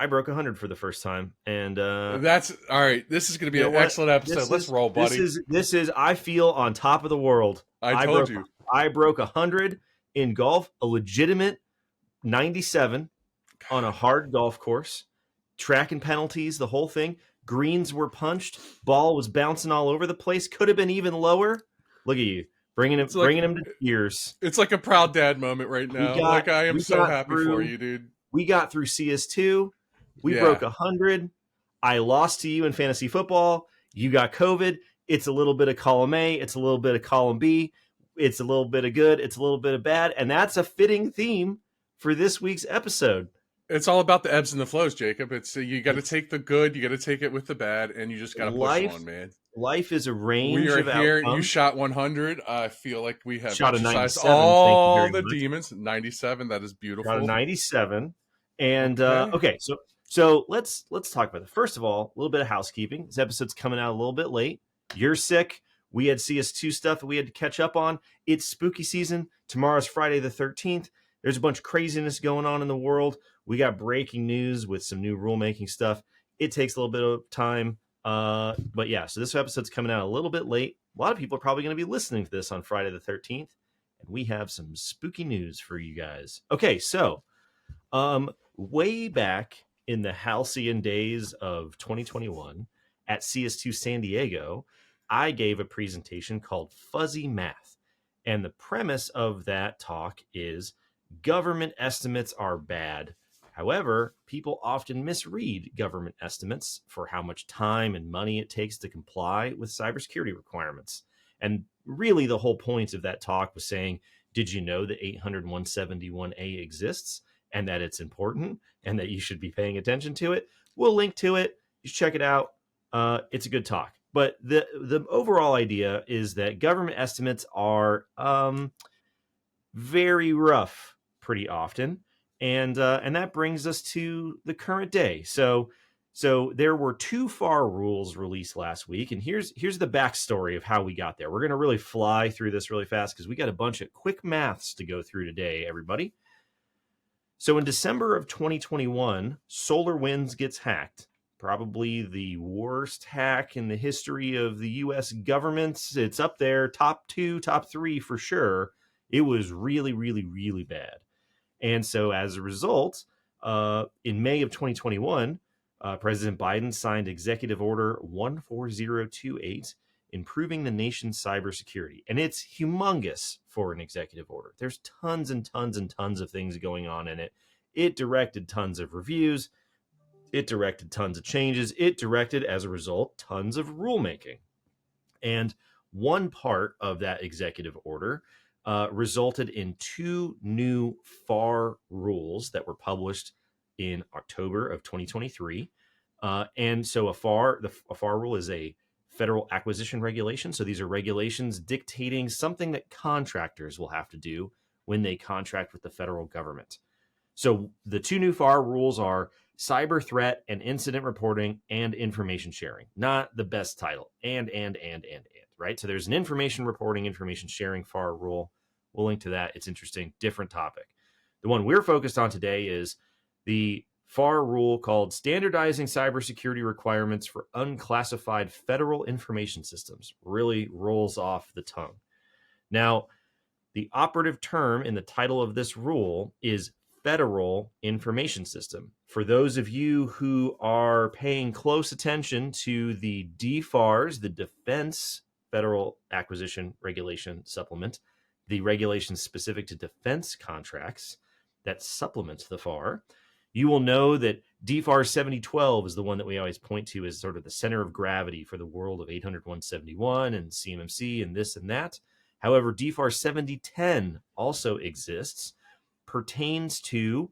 I broke 100 for the first time, and That's all right. This is going to be you know an what? excellent episode. This Let's is roll, this buddy. is this is. I feel on top of the world. I I told broke you. I broke 100 in golf, a legitimate 97 on a hard golf course. Track and penalties, the whole thing. Greens were punched. Ball was bouncing all over the place. Could have been even lower. Look at you bringing him It's like to tears. it's like a proud dad moment right We now. got Like I am we so got happy for through you, dude. we got through CS2. We broke Yeah. 100. I lost to you in fantasy football. You got COVID. It's a little bit of column A. It's a little bit of column B. It's a little bit of good. It's a little bit of bad. And that's a fitting theme for this week's episode. It's all about the ebbs and the flows, Jacob. It's you got to It's take the good, you got to take it with the bad, and you just got to push life. on, man. Life is a We range are of here. You outcomes. shot 100. I feel like we have Shot a exercised 97. Thank you all very the much. demons. 97. That is Shot a beautiful. 97. And Okay. okay, so let's talk about it. First of all, a little bit of housekeeping. This episode's coming out a little bit late. You're sick. We had CS2 stuff that we had to catch up on. It's spooky season. Tomorrow's Friday the 13th. There's a bunch of craziness going on in the world. We got breaking news with some new rulemaking stuff. It takes a little bit of time. But yeah, so this episode's coming out a little bit late. A lot of people are probably going to be listening to this on Friday the 13th. And we have some spooky news for you guys. Okay, so way back in the halcyon days of 2021 at CS2 San Diego, I gave a presentation called Fuzzy Math. And the premise of that talk is government estimates are bad. However, people often misread government estimates for how much time and money it takes to comply with cybersecurity requirements. And really, the whole point of that talk was saying, did you know that 800-171A exists and that it's important and that you should be paying attention to it? We'll link to it. You should check it out. It's a good talk. But the overall idea is that government estimates are very rough pretty often. And that brings us to the current day. So there were two FAR rules released last week, and here's the backstory of how we got there. We're going to really fly through this really fast because we got a bunch of quick maths to go through today, everybody. So in December of 2021, SolarWinds gets hacked. Probably the worst hack in the history of the U.S. government. It's up there, top 2, top 3 for sure. It was really, really, really bad. And so as a result, in May of 2021, President Biden signed Executive Order 14028, improving the nation's cybersecurity. And it's humongous for an executive order. There's tons and tons and tons of things going on in it. It directed tons of reviews. It directed tons of changes. It directed, as a result, tons of rulemaking. And one part of that executive order resulted in 2 new FAR rules that were published in October of 2023. And so a FAR rule is a federal acquisition regulation. So these are regulations dictating something that contractors will have to do when they contract with the federal government. So the 2 new FAR rules are cyber threat and incident reporting and information sharing. Not the best title. And, right? So there's an information reporting, information sharing FAR rule. We'll link to that. It's interesting. Different topic. The one we're focused on today is the FAR rule called Standardizing Cybersecurity Requirements for Unclassified Federal Information Systems. Really rolls off the tongue. Now, the operative term in the title of this rule is Federal Information System. For those of you who are paying close attention to the DFARS, the Defense Federal Acquisition Regulation Supplement, the regulations specific to defense contracts that supplement the FAR, you will know that DFARS 7012 is the one that we always point to as sort of the center of gravity for the world of 800-171 and CMMC and this and that. However, DFARS 7010 also exists, pertains to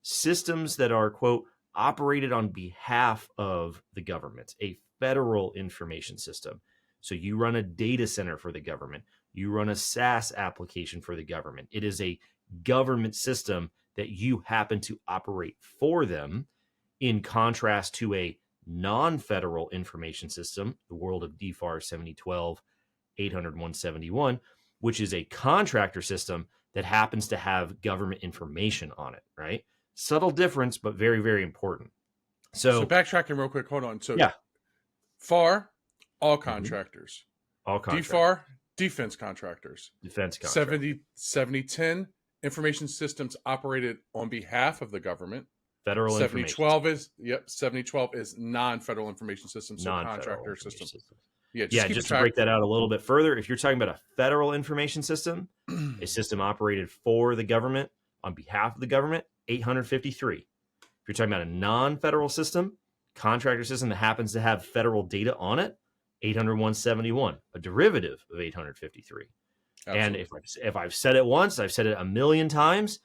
systems that are, quote, operated on behalf of the government, a federal information system. So you run a data center for the government. You run a SaaS application for the government. It is a government system that you happen to operate for them, in contrast to a non-federal information system, the world of DFARS 7012, 800-171, which is a contractor system that happens to have government information on it, right? Subtle difference, but very, very important. So So backtracking real quick. Hold on. So yeah, FAR, all mhm, contractors. all contractors, DFAR, defense contractors. defense contract, 7010, information systems operated on behalf of the government. federal information, 7012 is non-federal information systems, so non-federal contractor information system. system. Yeah, just Yeah, keep a just to track. break that out a little bit further, if you're talking about a federal information system, a system operated for the government on behalf of the government, 853. If you're talking about a non-federal system, contractor system that happens to have federal data on it, 80171, a derivative of 853. And Absolutely. if I've said it once, I've said it a million times,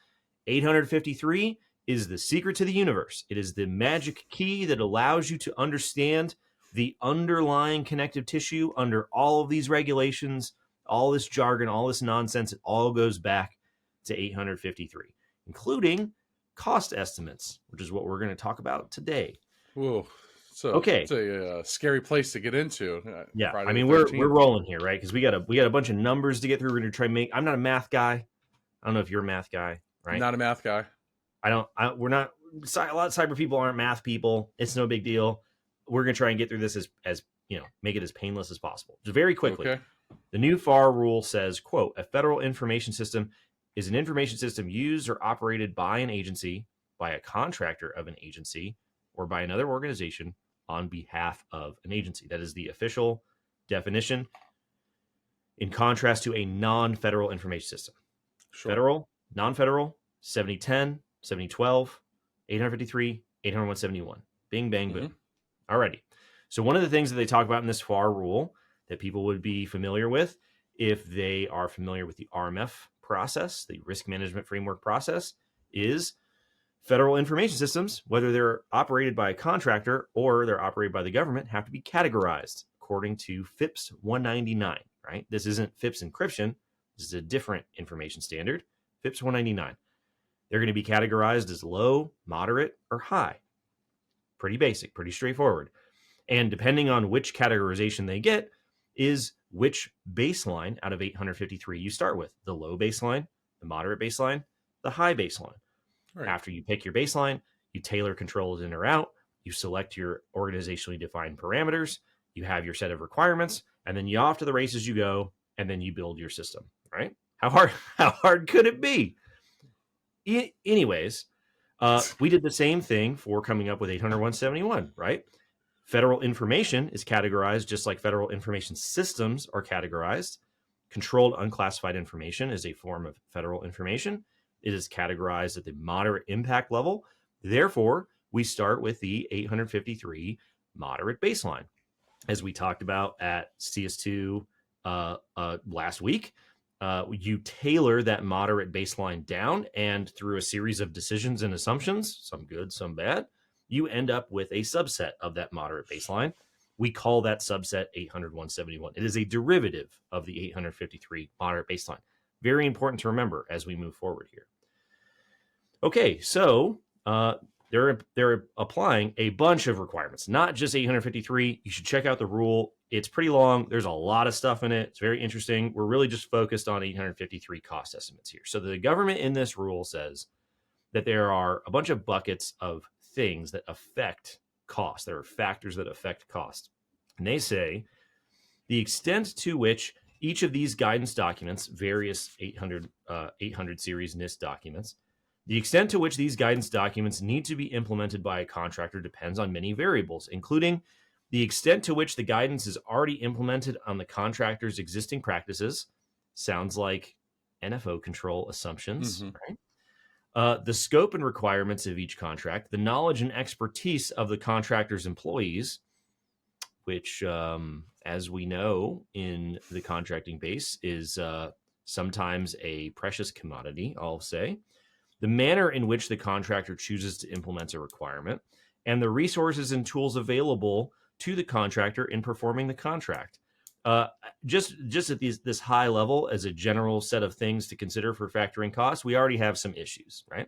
853 is the secret to the universe. It is the magic key that allows you to understand the underlying connective tissue under all of these regulations, all this jargon, all this nonsense. It all goes back to 853, including cost estimates, which is what we're going to talk about today. Whoa. So Okay. it's a scary place to get into. Yeah. Friday I the mean, we're 13th. rolling here, right? Because we got a bunch of numbers to get through. We're going to try and make. I'm not a math guy. I don't know if you're a math guy, right? Not a math guy. We're not. A lot of cyber people aren't math people. It's no big deal. We're going to try and get through this as make it as painless as possible. Just very quickly. Okay. The new FAR rule says, quote, a federal information system is an information system used or operated by an agency, by a contractor of an agency, or by another organization on behalf of an agency. That is the official definition, in contrast to a non-federal information system. Sure. Federal, non-federal, 7010, 7012, 853, 80171. Bing, bang, boom. Alrighty. So one of the things that they talk about in this FAR rule that people would be familiar with, if they are familiar with the RMF process, the risk management framework process, is federal information systems, whether they're operated by a contractor or they're operated by the government, have to be categorized according to FIPS 199, right? This isn't FIPS encryption. This is a different information standard, FIPS 199. They're going to be categorized as low, moderate, or high. Pretty basic, pretty straightforward. And depending on which categorization they get is which baseline out of 853 you start with. The low baseline, the moderate baseline, the high baseline. Right. After you pick your baseline, you tailor controls in or out, you select your organizationally defined parameters, you have your set of requirements, and then you off to the races you go, and then you build your system, right? How hard could it be? Anyways, we did the same thing for coming up with 80171, right? Federal information is categorized just like federal information systems are categorized. Controlled unclassified information is a form of federal information. It is categorized at the moderate impact level. Therefore, we start with the 853 moderate baseline. As we talked about at CS2 last week, you tailor that moderate baseline down, and through a series of decisions and assumptions, some good, some bad, you end up with a subset of that moderate baseline. We call that subset 80171. It is a derivative of the 853 moderate baseline. Very important to remember as we move forward here. Okay, so they're applying a bunch of requirements, not just 853. You should check out the rule. It's pretty long. There's a lot of stuff in it. It's very interesting. We're really just focused on 853 cost estimates here. So the government in this rule says that there are a bunch of buckets of things that affect cost. There are factors that affect cost. And they say the extent to which each of these guidance documents, various 800 series NIST documents, the extent to which these guidance documents need to be implemented by a contractor depends on many variables, including the extent to which the guidance is already implemented on the contractor's existing practices. Sounds like NFO control assumptions, right? The scope and requirements of each contract, the knowledge and expertise of the contractor's employees, which, as we know in the contracting base, is sometimes a precious commodity, I'll say. The manner in which the contractor chooses to implement a requirement, and the resources and tools available to the contractor in performing the contract. Just at this high level, as a general set of things to consider for factoring costs, we already have some issues, right?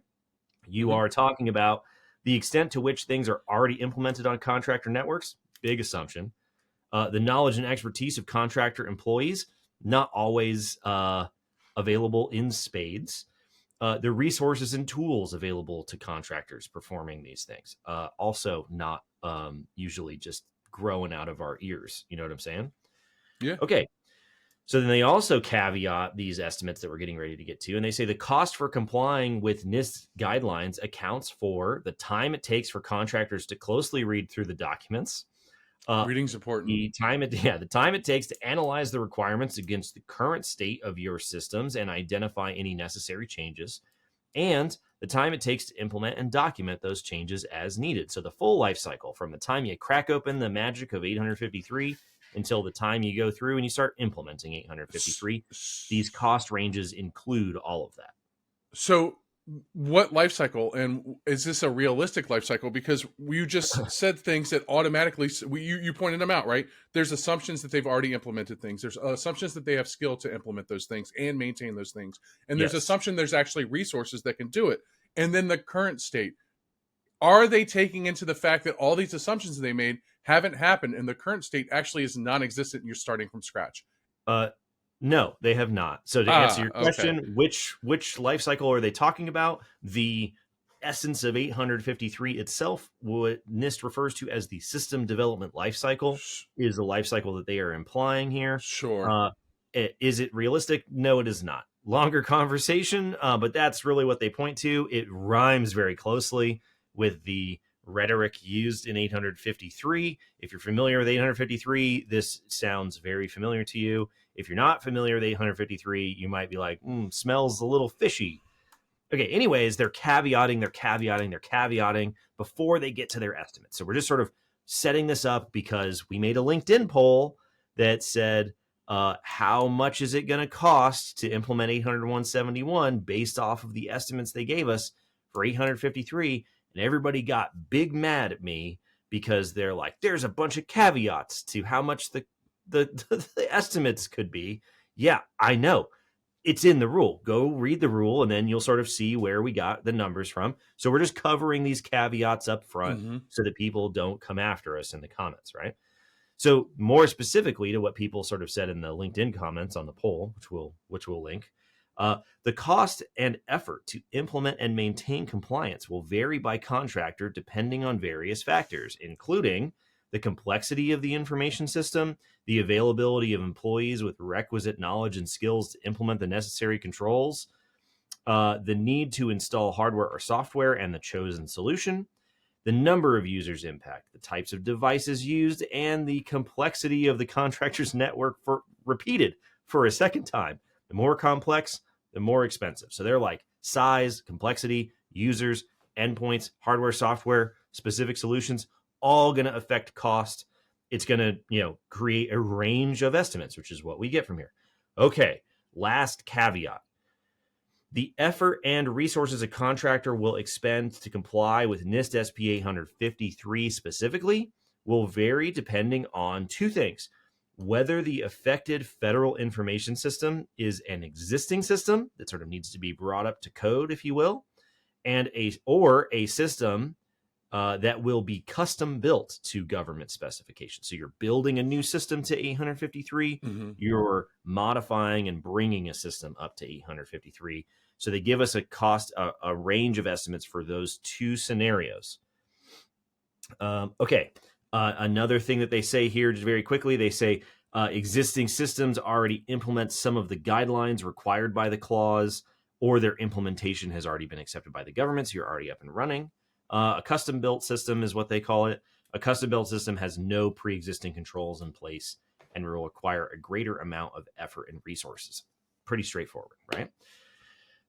You are talking about the extent to which things are already implemented on contractor networks, big assumption. The knowledge and expertise of contractor employees, not always available in spades. The resources and tools available to contractors performing these things. Also not usually just growing out of our ears. You know what I'm saying? Yeah. Okay. So then they also caveat these estimates that we're getting ready to get to. And they say the cost for complying with NIST guidelines accounts for the time it takes for contractors to closely read through the documents, Reading's important. the time it takes to analyze the requirements against the current state of your systems and identify any necessary changes, and the time it takes to implement and document those changes as needed. So the full life cycle from the time you crack open the magic of 853 until the time you go through and you start implementing 853. These cost ranges include all of that. So what life cycle, and is this a realistic life cycle? Because you just said things that automatically, you pointed them out, right? There's assumptions that they've already implemented things. There's assumptions that they have skill to implement those things and maintain those things. And there's Yes. assumption there's actually resources that can do it. And then the current state, are they taking into the fact that all these assumptions they made haven't happened and the current state actually is non-existent and you're starting from scratch? No, they have not. So to answer your Okay. question, which life cycle are they talking about? The essence of 853 itself, what NIST refers to as the system development life cycle, is the life cycle that they are implying here. Sure. Is it realistic? No, it is not. Longer conversation, but that's really what they point to. It rhymes very closely with the rhetoric used in 853. If you're familiar with 853, this sounds very familiar to you. If you're not familiar with 853, you might be like, smells a little fishy. Okay, anyways, they're caveating before they get to their estimates. So we're just sort of setting this up because we made a LinkedIn poll that said, how much is it going to cost to implement 801.71 based off of the estimates they gave us for 853? And everybody got big mad at me because they're like, there's a bunch of caveats to how much the estimates could be. Yeah, I know. It's in the rule. Go read the rule, and then you'll sort of see where we got the numbers from. So we're just covering these caveats up front so that people don't come after us in the comments, right? So more specifically to what people sort of said in the LinkedIn comments on the poll, which we'll link, the cost and effort to implement and maintain compliance will vary by contractor depending on various factors, including the complexity of the information system, the availability of employees with requisite knowledge and skills to implement the necessary controls, the need to install hardware or software and the chosen solution, the number of users impact, the types of devices used, and the complexity of the contractor's network for repeated for a second time. The more complex, the more expensive. So they're like size, complexity, users, endpoints, hardware, software, specific solutions, all going to affect cost. It's going to, create a range of estimates, which is what we get from here. Okay, last caveat. The effort and resources a contractor will expend to comply with NIST SP 853 specifically will vary depending on two things: whether the affected federal information system is an existing system that sort of needs to be brought up to code, if you will, and a system that will be custom built to government specifications. So you're building a new system to 853, you're modifying and bringing a system up to 853. So they give us a range of estimates for those two scenarios. Another thing that they say here, just very quickly, they say existing systems already implement some of the guidelines required by the clause, or their implementation has already been accepted by the government, so you're already up and running. A custom-built system is what they call it. A custom-built system has no pre-existing controls in place and will require a greater amount of effort and resources. Pretty straightforward, right?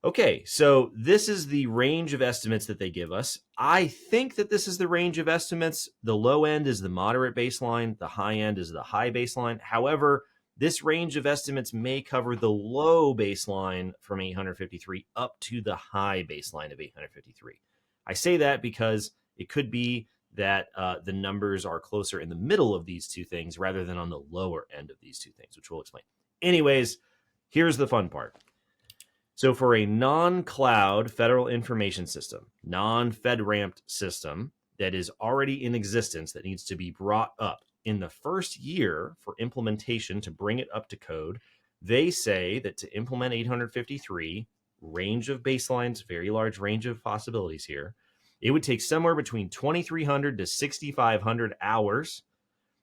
Okay, so this is the range of estimates that they give us. I think that this is the range of estimates. The low end is the moderate baseline. The high end is the high baseline. However, this range of estimates may cover the low baseline from 853 up to the high baseline of 853. I say that because it could be that the numbers are closer in the middle of these two things rather than on the lower end of these two things, which we'll explain. Anyways, here's the fun part. So for a non-cloud federal information system, non-FedRAMP system that is already in existence that needs to be brought up in the first year for implementation to bring it up to code, they say that to implement 853, range of baselines, very large range of possibilities here. It would take somewhere between 2,300 to 6,500 hours,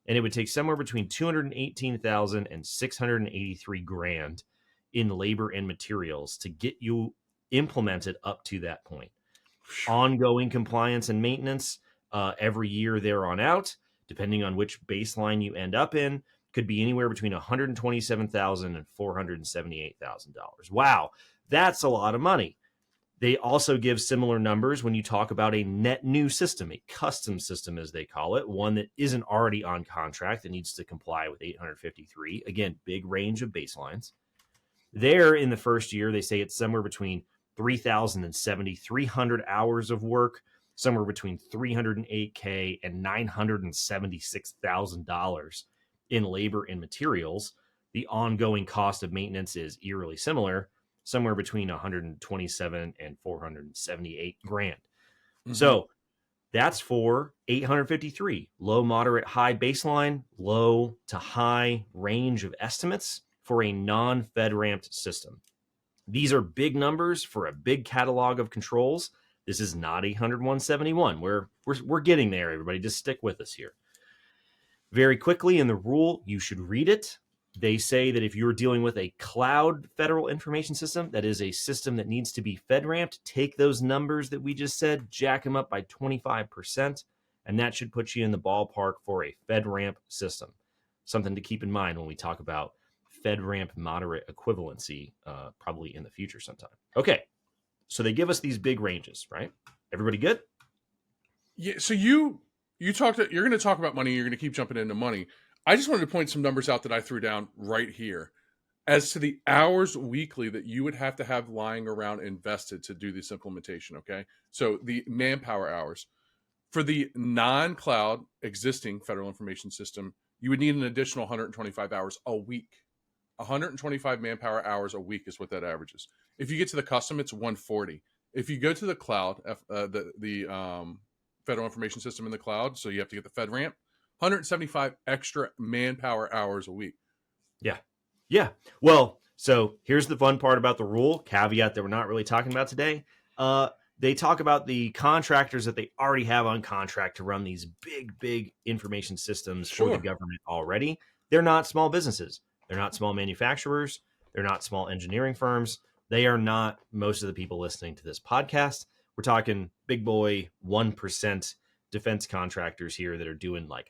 and it would take somewhere between 218,000 and 683 grand in labor and materials to get you implemented up to that point. Ongoing compliance and maintenance every year there on out, depending on which baseline you end up in, could be anywhere between $127,000 and $478,000. Wow, that's a lot of money. They also give similar numbers when you talk about a net new system, a custom system, as they call it, one that isn't already on contract that needs to comply with 853. Again, big range of baselines. There in the first year, they say it's somewhere between 3,000 and 7,300 hours of work, somewhere between $308K and $976,000 in labor and materials. The ongoing cost of maintenance is eerily similar, somewhere between 127 and 478 grand. Mm-hmm. So that's for 853, low, moderate, high baseline, low to high range of estimates for a non-FedRAMP system. These are big numbers for a big catalog of controls. This is not 80171. We're getting there, everybody. Just stick with us here. Very quickly in the rule, you should read it. They say that if you're dealing with a cloud federal information system, that is a system that needs to be FedRAMPed, take those numbers that we just said, jack them up by 25%, and that should put you in the ballpark for a FedRAMP system. Something to keep in mind when we talk about FedRAMP moderate equivalency, probably in the future sometime. Okay, so they give us these big ranges, right? Everybody good? Yeah. So you're going to talk about money. You're going to keep jumping into money. I just wanted to point some numbers out that I threw down right here as to the hours weekly that you would have to have lying around invested to do this implementation. Okay, so the manpower hours for the non-cloud existing federal information system, you would need an additional 125 hours a week. 125 manpower hours a week is what that averages. If you get to the custom, it's 140. If you go to the cloud, the federal information system in the cloud, so you have to get the FedRAMP, 175 extra manpower hours a week. Yeah. Well, so here's the fun part about the rule, caveat that we're not really talking about today. They talk about the contractors that they already have on contract to run these big information systems for the government already. They're not small businesses. They're not small manufacturers. They're not small engineering firms. They are not most of the people listening to this podcast. We're talking big boy 1% defense contractors here that are doing like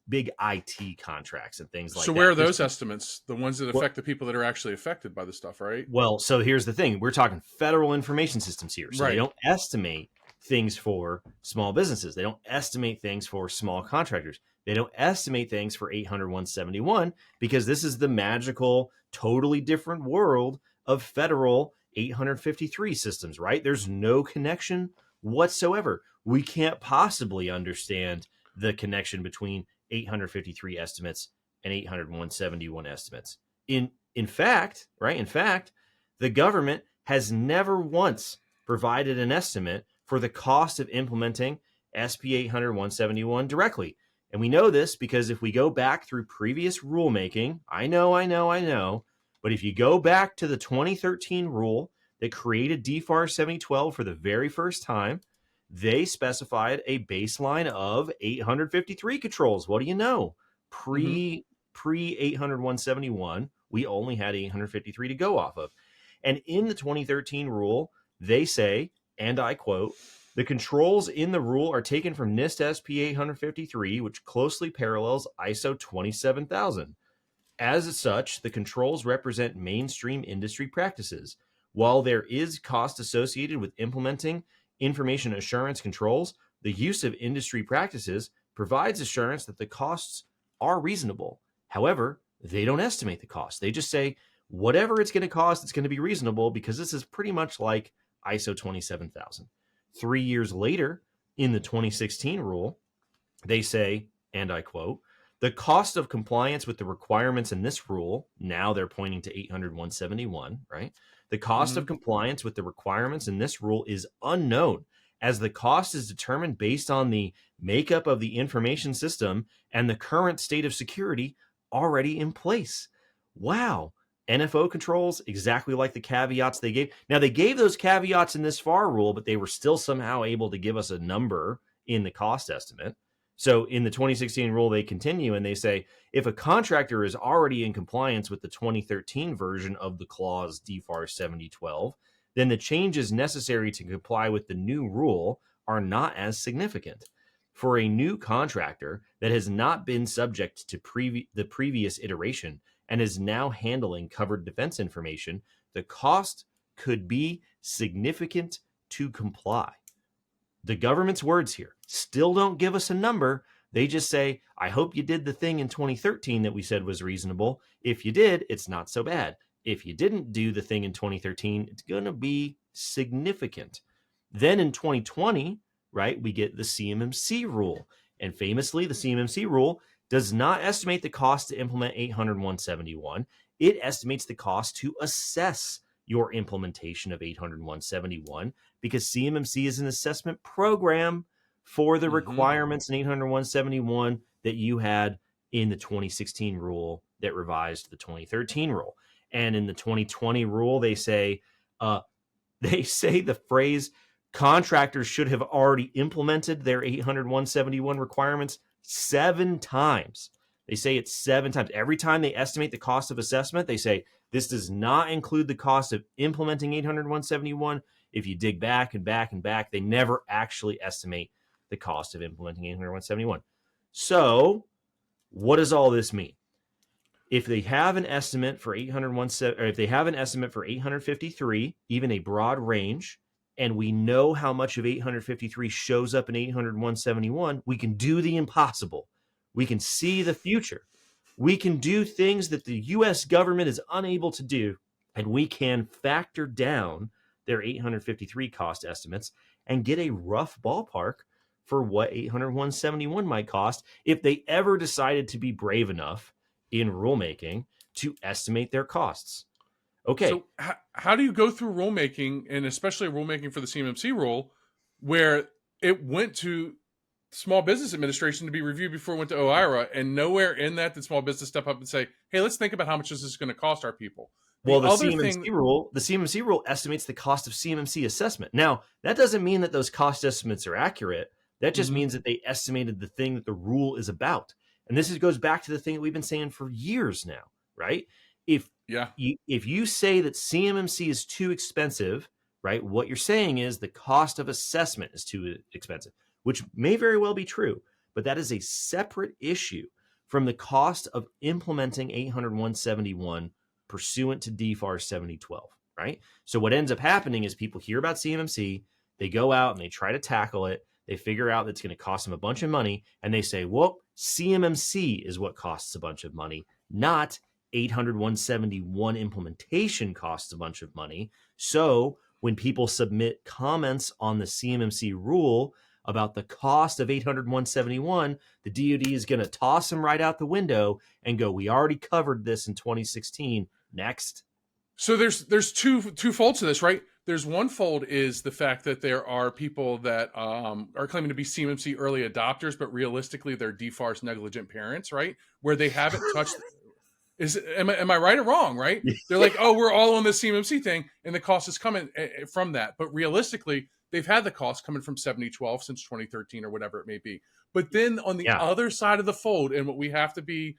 big IT contracts and things like that. So where are those estimates? The ones that affect the people that are actually affected by the stuff, right? Well, so here's the thing. We're talking federal information systems here. So They don't estimate things for small businesses. They don't estimate things for small contractors. They don't estimate things for 800-171 because this is the magical, totally different world of federal 853 systems, right? There's no connection whatsoever. We can't possibly understand the connection between 853 estimates and 800-171 estimates. In fact, the government has never once provided an estimate for the cost of implementing SP 800-171 directly. And we know this because if we go back through previous rulemaking, I know, but if you go back to the 2013 rule that created DFARS 7012 for the very first time, they specified a baseline of 853 controls. What do you know? Pre 800-171, we only had 853 to go off of. And in the 2013 rule, they say, and I quote, the controls in the rule are taken from NIST SP 853, which closely parallels ISO 27000. As such, the controls represent mainstream industry practices. While there is cost associated with implementing information assurance controls, the use of industry practices provides assurance that the costs are reasonable. However, they don't estimate the cost. They just say, whatever it's going to cost, it's going to be reasonable because this is pretty much like ISO 27000. 3 years later, in the 2016 rule, they say, and I quote, the cost of compliance with the requirements in this rule, now they're pointing to 800-171, right? The cost of compliance with the requirements in this rule is unknown, as the cost is determined based on the makeup of the information system and the current state of security already in place. Wow. NFO controls, exactly like the caveats they gave. Now, they gave those caveats in this FAR rule, but they were still somehow able to give us a number in the cost estimate. So in the 2016 rule, they continue and they say, if a contractor is already in compliance with the 2013 version of the clause DFARS 7012, then the changes necessary to comply with the new rule are not as significant. For a new contractor that has not been subject to the previous iteration and is now handling covered defense information, the cost could be significant to comply. The government's words here still don't give us a number. They just say, I hope you did the thing in 2013 that we said was reasonable. If you did, it's not so bad. If you didn't do the thing in 2013, it's going to be significant. Then in 2020, right, we get the CMMC rule. And famously, the CMMC rule does not estimate the cost to implement 800-171. It estimates the cost to assess your implementation of 800-171 because CMMC is an assessment program for the requirements in 800-171 that you had in the 2016 rule that revised the 2013 rule. And in the 2020 rule, they say the phrase contractors should have already implemented their 800-171 requirements 7 times. They say it 7 times. Every time they estimate the cost of assessment, they say this does not include the cost of implementing 800-171. If you dig back and back and back, they never actually estimate the cost of implementing 800-171. So what does all this mean? If they have an estimate for 800-171, or if they have an estimate for 853, even a broad range, and we know how much of 853 shows up in 800-171, we can do the impossible. We can see the future. We can do things that the U.S. government is unable to do, and we can factor down their 853 cost estimates and get a rough ballpark for what 800-171 might cost if they ever decided to be brave enough in rulemaking to estimate their costs. Okay. So how do you go through rulemaking, and especially rulemaking for the CMMC rule, where it went to Small Business Administration to be reviewed before it went to OIRA, and nowhere in that did small business step up and say, hey, let's think about how much this is going to cost our people? The CMMC rule estimates the cost of CMMC assessment. Now, that doesn't mean that those cost estimates are accurate. That just means that they estimated the thing that the rule is about. And this goes back to the thing that we've been saying for years now, right? If you say that CMMC is too expensive, right, what you're saying is the cost of assessment is too expensive, which may very well be true, but that is a separate issue from the cost of implementing 800-171 pursuant to DFARS 7012, right? So what ends up happening is people hear about CMMC, they go out and they try to tackle it, they figure out that it's going to cost them a bunch of money, and they say, well, CMMC is what costs a bunch of money, not 800-171 implementation costs a bunch of money. So when people submit comments on the CMMC rule about the cost of 800-171, the DoD is going to toss them right out the window and go, we already covered this in 2016. Next. So there's two folds to this, right? There's one fold is the fact that there are people that are claiming to be CMMC early adopters, but realistically they're DFARS negligent parents, right? Where they haven't touched. Am I right or wrong? Right? They're like, oh, we're all on the CMMC thing, and the cost is coming from that. But realistically, they've had the cost coming from 7012 since 2013 or whatever it may be. But then on the other side of the fold, and what we have to be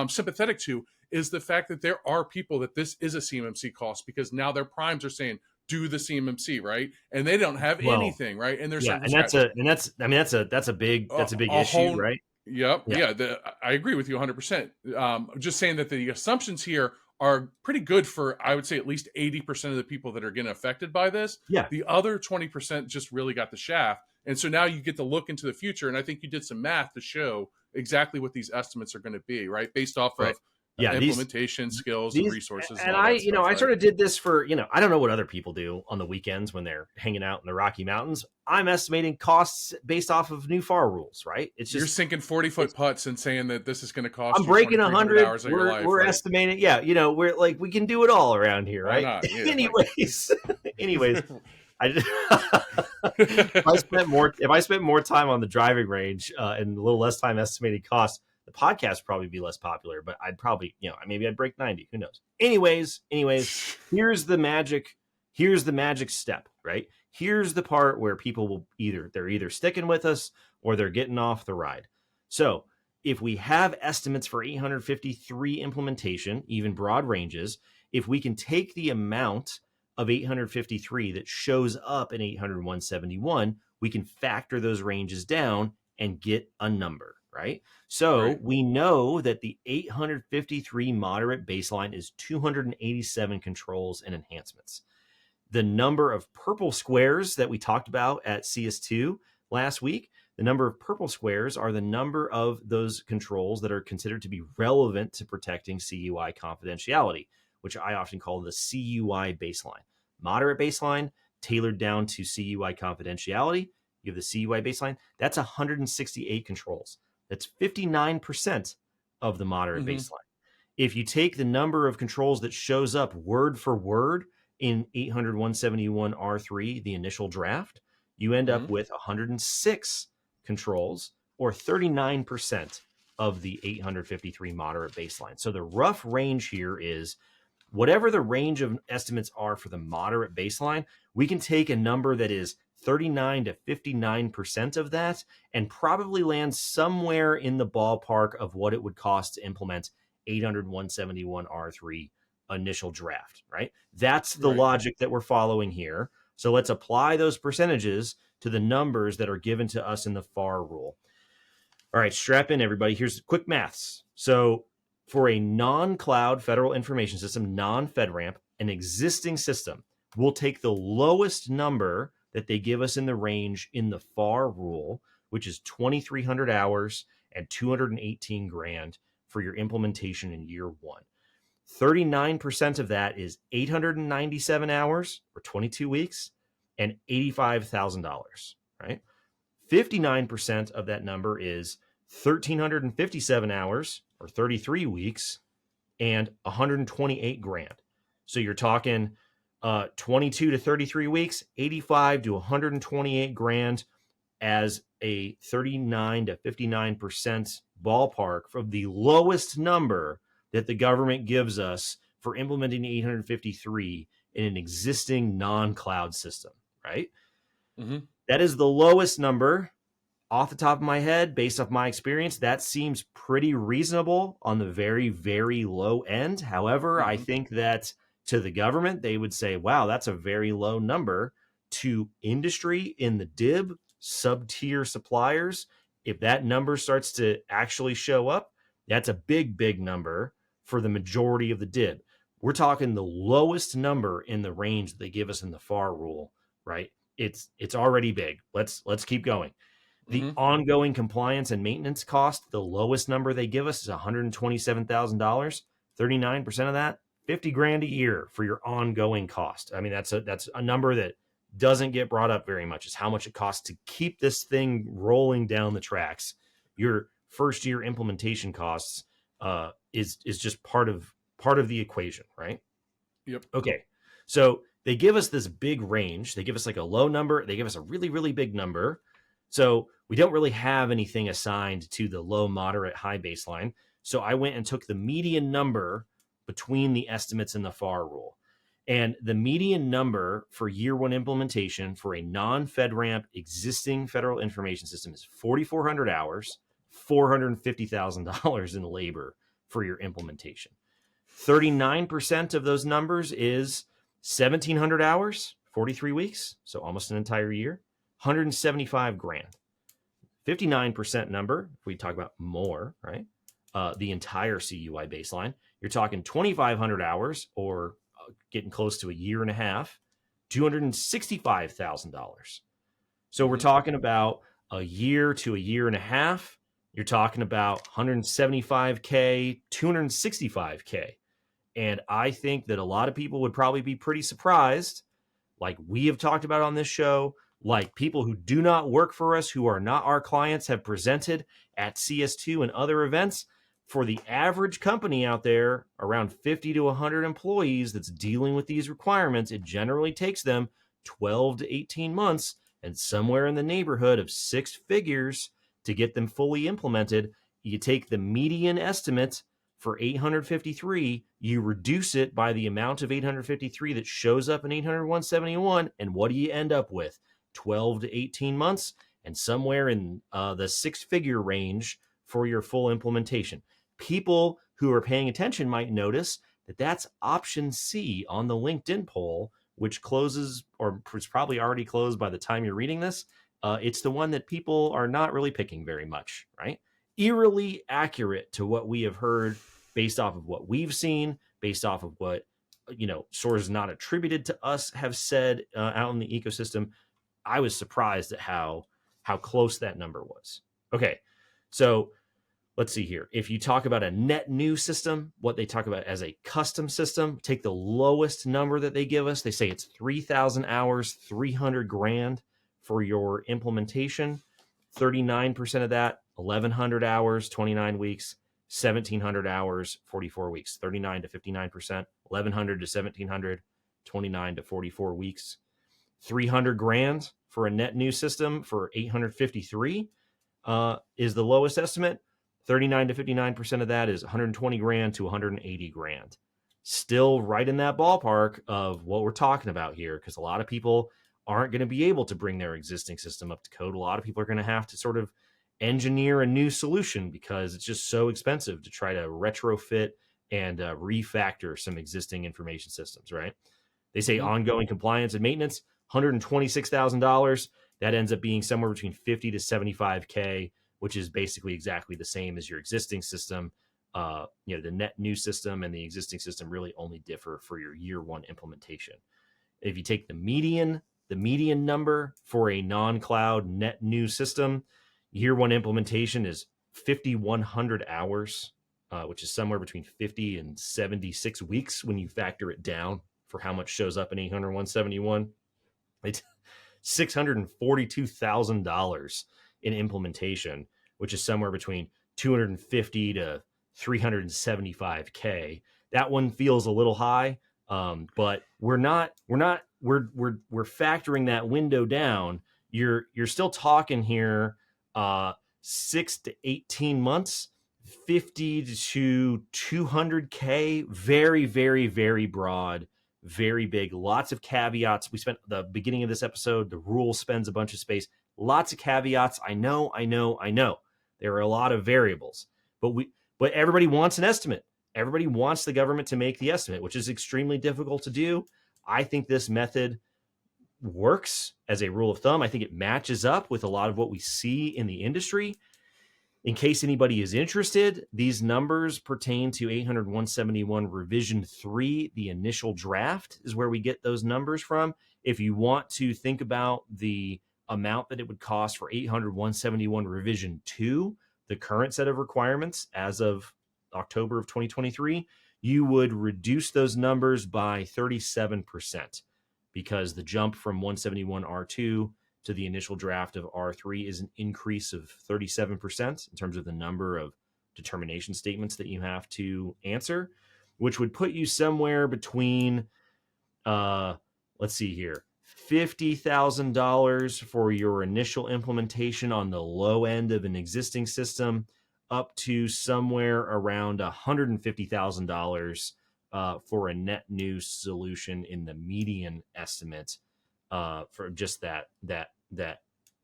sympathetic to is the fact that there are people that this is a CMMC cost because now their primes are saying do the CMMC, right? And they don't have anything, right? And there's that's a big issue, right? Yep. Yeah. I agree with you 100%. Just saying that the assumptions here are pretty good for, I would say, at least 80% of the people that are getting affected by this. Yeah. The other 20% just really got the shaft. And so now you get to look into the future. And I think you did some math to show exactly what these estimates are going to be, right? Based off of implementation skills and resources. And I sort of did this for, I don't know what other people do on the weekends when they're hanging out in the Rocky Mountains. I'm estimating costs based off of new FAR rules, right? It's just you're sinking 40-foot putts and saying that this is going to cost. I'm breaking 100 hours of your life. We're estimating, we're like we can do it all around here, right? Yeah, anyways, if I spent more time on the driving range and a little less time estimating costs, The podcast would probably be less popular, but I'd probably, maybe I'd break 90. Who knows? Anyways, here's the magic step, right? Here's the part where people will they're either sticking with us or they're getting off the ride. So if we have estimates for 853 implementation, even broad ranges, if we can take the amount of 853 that shows up in 800-171, we can factor those ranges down and get a number, right? So we know that the 853 moderate baseline is 287 controls and enhancements. The number of purple squares that we talked about at CS2 last week, the number of purple squares are the number of those controls that are considered to be relevant to protecting CUI confidentiality, which I often call the CUI baseline. Moderate baseline, tailored down to CUI confidentiality. You have the CUI baseline. That's 168 controls. That's 59% of the moderate baseline. If you take the number of controls that shows up word for word in 800-171-R3, the initial draft, you end up with 106 controls, or 39% of the 853 moderate baseline. So the rough range here is whatever the range of estimates are for the moderate baseline, we can take a number that is 39 to 59% of that and probably land somewhere in the ballpark of what it would cost to implement 800-171-R3 initial draft, right? That's the logic that we're following here. So let's apply those percentages to the numbers that are given to us in the FAR rule. All right, strap in, everybody. Here's quick maths. So for a non-cloud federal information system, non-FedRAMP, an existing system, we'll take the lowest number that they give us in the range in the FAR rule, which is 2,300 hours and 218 grand for your implementation in year one. 39% of that is 897 hours or 22 weeks and $85,000, right? 59% of that number is 1,357 hours or 33 weeks and 128 grand. So you're talking 22 to 33 weeks, 85 to 128 grand as a 39 to 59% ballpark from the lowest number that the government gives us for implementing 853 in an existing non-cloud system, right? That is the lowest number. Off the top of my head, based off my experience, that seems pretty reasonable on the very, very low end. However, I think that to the government, they would say, wow, that's a very low number. To industry in the DIB, sub-tier suppliers, if that number starts to actually show up, that's a big, big number for the majority of the DIB. We're talking the lowest number in the range that they give us in the FAR rule, right? It's already big. Let's keep going. The ongoing compliance and maintenance cost, the lowest number they give us is $127,000. 39% of that, 50 grand a year for your ongoing cost. I mean, that's a number that doesn't get brought up very much, is how much it costs to keep this thing rolling down the tracks. Your first year implementation costs is just part of the equation, right? Yep. Okay. So they give us this big range. They give us like a low number. They give us a really, really big number. So we don't really have anything assigned to the low, moderate, high baseline. So I went and took the median number between the estimates in the FAR rule. And the median number for year one implementation for a non-FedRAMP existing federal information system is 4,400 hours, $450,000 in labor for your implementation. 39% of those numbers is 1,700 hours, 43 weeks, so almost an entire year, 175 grand. 59% number, if we talk about more, right? The entire CUI baseline, you're talking 2,500 hours or getting close to a year and a half, $265,000. So we're talking about a year to a year and a half. You're talking about 175K, 265K. And I think that a lot of people would probably be pretty surprised, like we have talked about on this show, like people who do not work for us, who are not our clients, have presented at CS2 and other events. For the average company out there, around 50 to 100 employees that's dealing with these requirements, it generally takes them 12 to 18 months and somewhere in the neighborhood of 6 figures to get them fully implemented. you take the median estimate for 853, you reduce it by the amount of 853 that shows up in 800-171, and what do you end up with? 12 to 18 months, and somewhere in the six-figure range for your full implementation. People who are paying attention might notice that that's option C on the LinkedIn poll, which closes, or is probably already closed by the time you're reading this. It's the one that people are not really picking very much, right? Eerily accurate to what we have heard based off of what we've seen, based off of what, sources not attributed to us have said out in the ecosystem. I was surprised at how close that number was. Okay, so let's see here. If you talk about a net new system, what they talk about as a custom system, take the lowest number that they give us. They say it's 3,000 hours, 300 grand for your implementation. 39% of that, 1,100 hours, 29 weeks. 1,700 hours, 44 weeks. 39 to 59%. 1,100 to 1,700, 29 to 44 weeks. 300 grand for a net new system for 853 is the lowest estimate. 39 to 59% of that is 120 grand to 180 grand. Still right in that ballpark of what we're talking about here, because a lot of people aren't going to be able to bring their existing system up to code. A lot of people are going to have to sort of engineer a new solution because it's just so expensive to try to retrofit and refactor some existing information systems, right? They say ongoing compliance and maintenance, $126,000. That ends up being somewhere between 50 to 75K, which is basically exactly the same as your existing system. The net new system and the existing system really only differ for your year one implementation. If you take the median number for a non-cloud net new system, year one implementation is 5,100 hours, which is somewhere between 50 and 76 weeks when you factor it down for how much shows up in 800-171. It's $642,000 in implementation, which is somewhere between 250 to 375K. That one feels a little high, but we're factoring that window down. You're still talking here 6 to 18 months, 50 to 200K, very, very, very broad, very big, lots of caveats. We spent the beginning of this episode, the rule spends a bunch of space, lots of caveats. I know. There are a lot of variables, but everybody wants an estimate. Everybody wants the government to make the estimate, which is extremely difficult to do. I think this method works as a rule of thumb. I think it matches up with a lot of what we see in the industry. In case anybody is interested, these numbers pertain to 800-171 revision 3. The initial draft is where we get those numbers from. If you want to think about the amount that it would cost for 800-171 revision 2, the current set of requirements as of October of 2023, you would reduce those numbers by 37%, because the jump from 171 R2 to the initial draft of R3 is an increase of 37% in terms of the number of determination statements that you have to answer, which would put you somewhere between, let's see here, $50,000 for your initial implementation on the low end of an existing system, up to somewhere around $150,000 for a net new solution in the median estimate for just that 800-171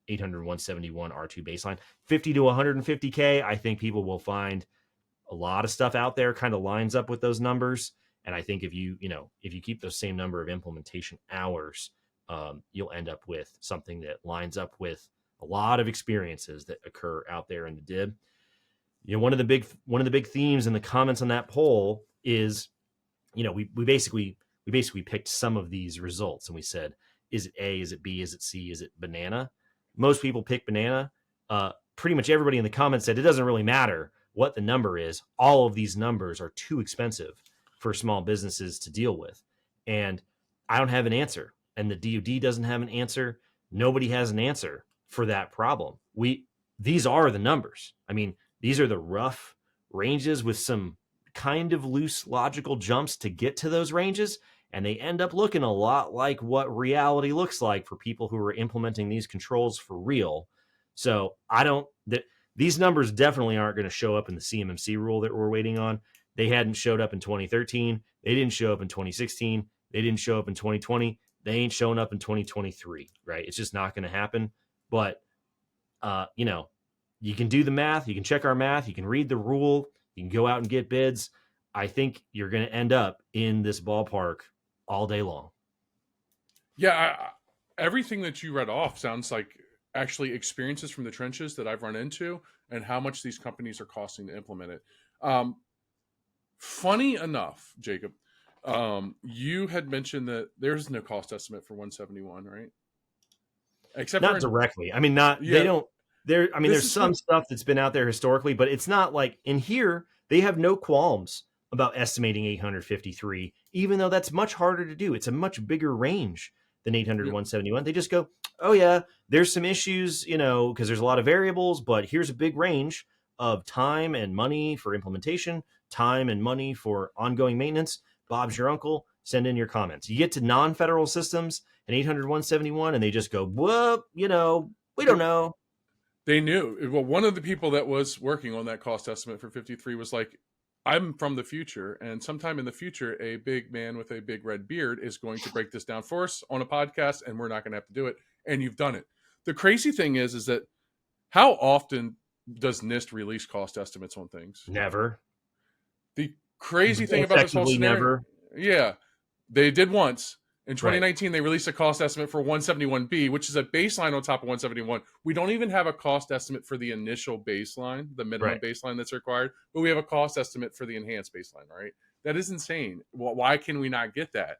R2 baseline. 50 to 150K, I think people will find a lot of stuff out there kind of lines up with those numbers. And I think if you keep those same number of implementation hours, you'll end up with something that lines up with a lot of experiences that occur out there in the DIB. One of the big themes in the comments on that poll is, we basically picked some of these results and we said, is it A, is it B, is it C, is it banana? Most people pick banana. Pretty much everybody in the comments said it doesn't really matter what the number is. All of these numbers are too expensive for small businesses to deal with. And I don't have an answer. And the DoD doesn't have an answer. Nobody has an answer for that problem. These are the numbers. I mean, these are the rough ranges with some kind of loose logical jumps to get to those ranges. And they end up looking a lot like what reality looks like for people who are implementing these controls for real. So these numbers definitely aren't going to show up in the CMMC rule that we're waiting on. They hadn't showed up in 2013. They didn't show up in 2016. They didn't show up in 2020. They ain't showing up in 2023, right? It's just not going to happen. But, you know, you can do the math. You can check our math. You can read the rule. You can go out and get bids. I think you're going to end up in this ballpark all day long. Yeah, everything that you read off sounds like actually experiences from the trenches that I've run into and how much these companies are costing to implement it. Funny enough, Jacob, you had mentioned that there's no cost estimate for 171, right? Except not directly. I mean, not they don't. There. I mean, there's some stuff that's been out there historically, but it's not like in here. They have no qualms about estimating 853, even though that's much harder to do. It's a much bigger range than 800 171. They just go, oh yeah, there's some issues, you know, because there's a lot of variables, but here's a big range of time and money for implementation, time and money for ongoing maintenance. Bob's your uncle. Send in your comments. You get to non-federal systems and 800 171, and they just go, whoop, you know, we don't know. They knew. Well, one of the people that was working on that cost estimate for 53 was like, I'm from the future, and sometime in the future, a big man with a big red beard is going to break this down for us on a podcast, and we're not going to have to do it. And you've done it. The crazy thing is that how often does NIST release cost estimates on things? Never. The crazy thing about this whole scenario, never. Yeah, they did once. In 2019, They released a cost estimate for 171B, which is a baseline on top of 171. We don't even have a cost estimate for the initial baseline, the minimum baseline that's required, but we have a cost estimate for the enhanced baseline, right? That is insane. Why can we not get that?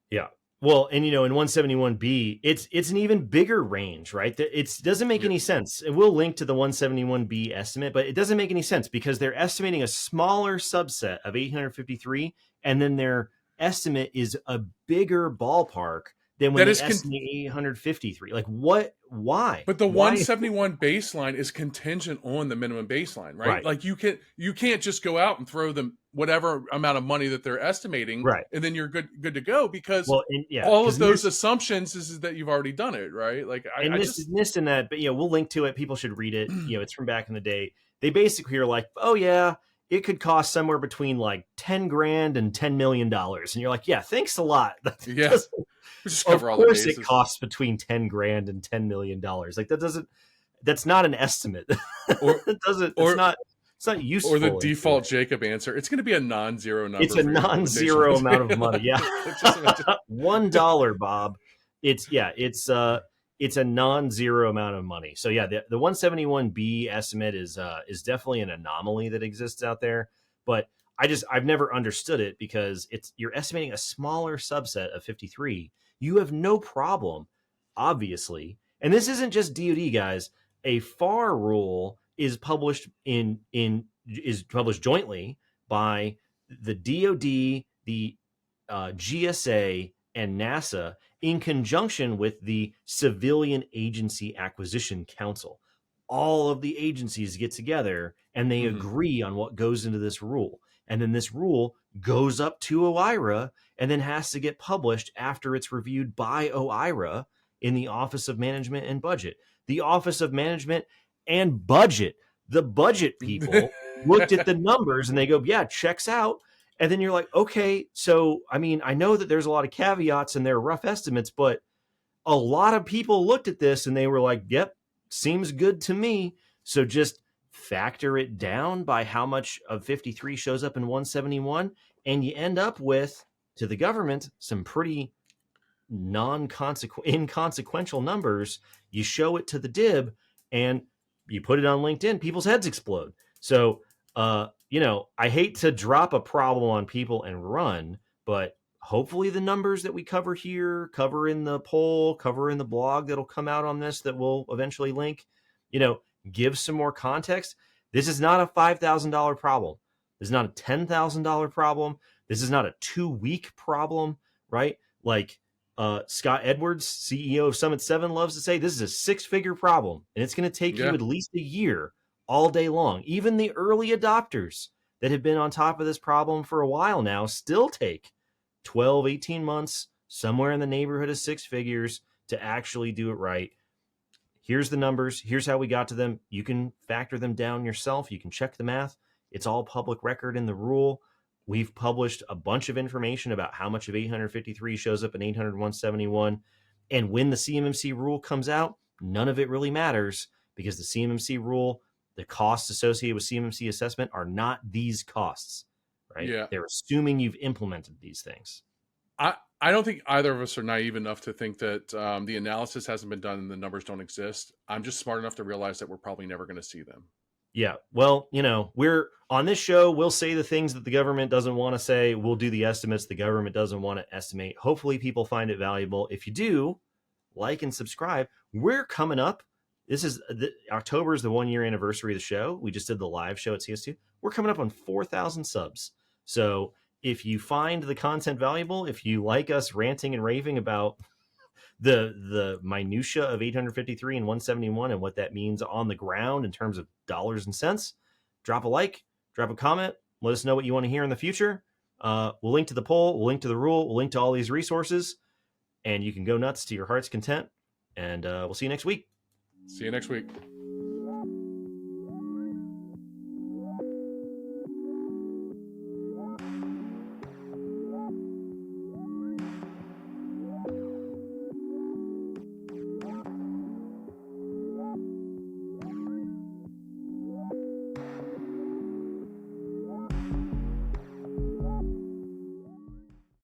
Yeah. Well, and, you know, in 171B, it's an even bigger range, right? It doesn't make any sense. And we'll link to the 171B estimate, but it doesn't make any sense because they're estimating a smaller subset of 853, and then their estimate is a bigger ballpark than when they estimate 853. Like what? Why? But the 171 baseline is contingent on the minimum baseline, right? Like you can't just go out and throw them whatever amount of money that they're estimating, and then you're good to go because all of those assumptions is that you've already done it, right? Like NIST in that, but we'll link to it. People should read it. It's from back in the day. They basically are like, oh yeah, it could cost somewhere between like 10 grand and $10 million. And you're like, yeah, thanks a lot. Of course it costs between 10 grand and $10 million. Like that's not an estimate. It's not useful. Or the default Jacob answer. It's going to be a non-zero number. It's a non-zero amount of money. Yeah. $1, Bob. It's a non-zero amount of money. So yeah, the 171B estimate is definitely an anomaly that exists out there. But I've never understood it because you're estimating a smaller subset of 53. You have no problem, obviously. And this isn't just DoD, guys. A FAR rule is published jointly by the DoD, the GSA, and NASA in conjunction with the Civilian Agency Acquisition Council. All of the agencies get together and they agree on what goes into this rule. And then this rule goes up to OIRA and then has to get published after it's reviewed by OIRA in the Office of Management and Budget. The Office of Management and Budget, the budget people looked at the numbers and they go, yeah, checks out. And then you're like, okay, so, I mean, I know that there's a lot of caveats and they're rough estimates, but a lot of people looked at this and they were like, yep, seems good to me. So just factor it down by how much of 53 shows up in 171. And you end up with, to the government, some pretty inconsequential numbers. You show it to the DIB and you put it on LinkedIn, people's heads explode. So, I hate to drop a problem on people and run, but hopefully the numbers that we cover here, cover in the poll, cover in the blog that'll come out on this that we'll eventually link, give some more context. This is not a $5,000 problem. This is not a $10,000 problem. This is not a 2-week problem, right? Like Scott Edwards, CEO of Summit 7, loves to say, this is a 6-figure problem, and it's going to take you at least a year all day long. Even the early adopters that have been on top of this problem for a while now still take 12, 18 months, somewhere in the neighborhood of 6 figures to actually do it right. Here's the numbers. Here's how we got to them. You can factor them down yourself. You can check the math. It's all public record in the rule. We've published a bunch of information about how much of 853 shows up in 800-171. And when the CMMC rule comes out, none of it really matters, because the CMMC rule, the costs associated with CMMC assessment are not these costs, right? Yeah. They're assuming you've implemented these things. I don't think either of us are naive enough to think that the analysis hasn't been done and the numbers don't exist. I'm just smart enough to realize that we're probably never going to see them. Yeah. Well, we're on this show, we'll say the things that the government doesn't want to say. We'll do the estimates the government doesn't want to estimate. Hopefully people find it valuable. If you do, like and subscribe. We're coming up. October is the 1 year anniversary of the show. We just did the live show at CS2. We're coming up on 4,000 subs. So if you find the content valuable, if you like us ranting and raving about the minutia of 853 and 171 and what that means on the ground in terms of dollars and cents, drop a like, drop a comment, let us know what you want to hear in the future. We'll link to the poll, we'll link to the rule, we'll link to all these resources, and you can go nuts to your heart's content. And we'll see you next week. See you next week.